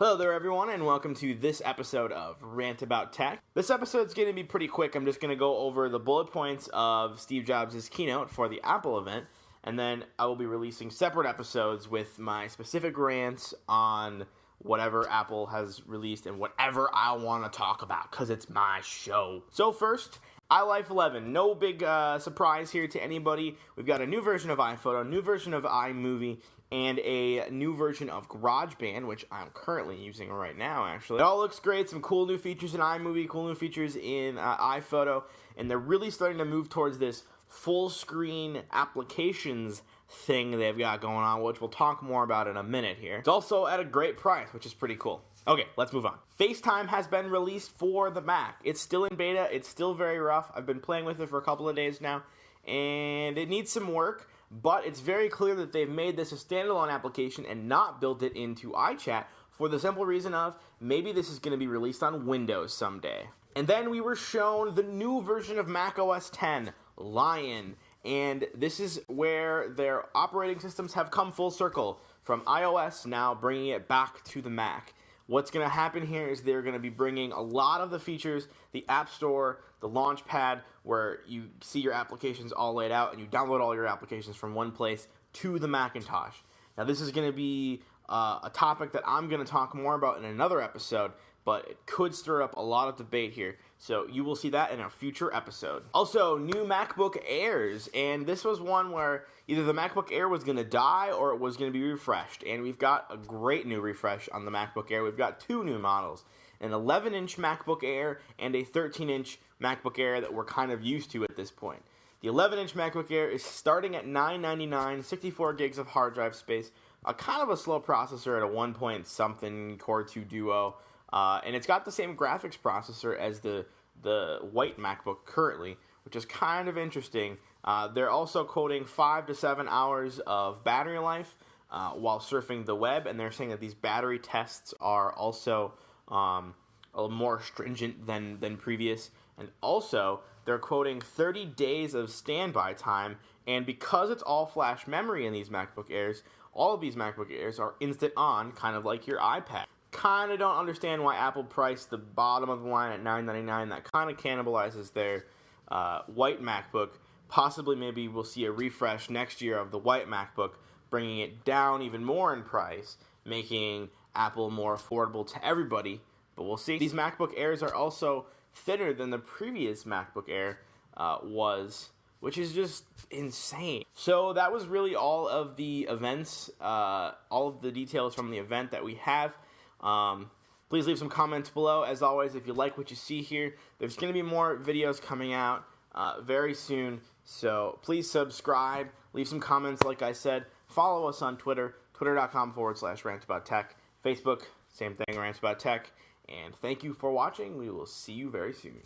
Hello there everyone, and welcome to this episode of Rant About Tech. This episode's going to be pretty quick. I'm just going to go over the bullet points of Steve Jobs' keynote for the Apple event, and then I will be releasing separate episodes with my specific rants on whatever Apple has released and whatever I want to talk about, because it's my show. So first, iLife 11. No big surprise here to anybody. We've got a new version of iPhoto, a new version of iMovie, and a new version of GarageBand, which I'm currently using right now, actually. It all looks great. Some cool new features in iMovie, cool new features in iPhoto, and they're really starting to move towards this full-screen applications thing they've got going on, which we'll talk more about in a minute here. It's also at a great price, which is pretty cool. Okay, let's move on. FaceTime has been released for the Mac. It's still in beta. It's still very rough. I've been playing with it for a couple of days now, and it needs some work. But it's very clear that they've made this a standalone application and not built it into iChat for the simple reason of maybe this is going to be released on Windows someday. And then we were shown the new version of Mac OS X, Lion. And this is where their operating systems have come full circle from iOS, now bringing it back to the Mac. What's going to happen here is they're going to be bringing a lot of the features, the App Store, the Launchpad, where you see your applications all laid out and you download all your applications from one place to the Macintosh. Now, this is going to be a topic that I'm going to talk more about in another episode, but it could stir up a lot of debate here. So you will see that in a future episode. Also, new MacBook Airs, and this was one where either the MacBook Air was going to die or it was going to be refreshed, and we've got a great new refresh on the MacBook Air. We've got two new models, an 11-inch MacBook Air and a 13-inch MacBook Air that we're kind of used to at this point. The 11-inch MacBook Air is starting at $999, 64 gigs of hard drive space, a kind of a slow processor at a 1-point-something Core 2 Duo, and it's got the same graphics processor as the white MacBook currently, which is kind of interesting. They're also quoting 5 to 7 hours of battery life while surfing the web, and they're saying that these battery tests are also a little more stringent than previous. And also, they're quoting 30 days of standby time, and because it's all flash memory in these MacBook Airs, all of these MacBook Airs are instant on, kind of like your iPad. Kind of don't understand why Apple priced the bottom of the line at $999. That kind of cannibalizes their white MacBook. Possibly maybe we'll see a refresh next year of the white MacBook, bringing it down even more in price, making Apple more affordable to everybody. But we'll see. These MacBook Airs are also thinner than the previous MacBook Air was, which is just insane. So that was really all of the events, all of the details from the event that we have. Please leave some comments below. As always, if you like what you see here, there's going to be more videos coming out very soon. So please subscribe, leave some comments like I said. Follow us on Twitter, twitter.com/rantabouttech. Facebook, same thing, Rant About Tech. And thank you for watching. We will see you very soon.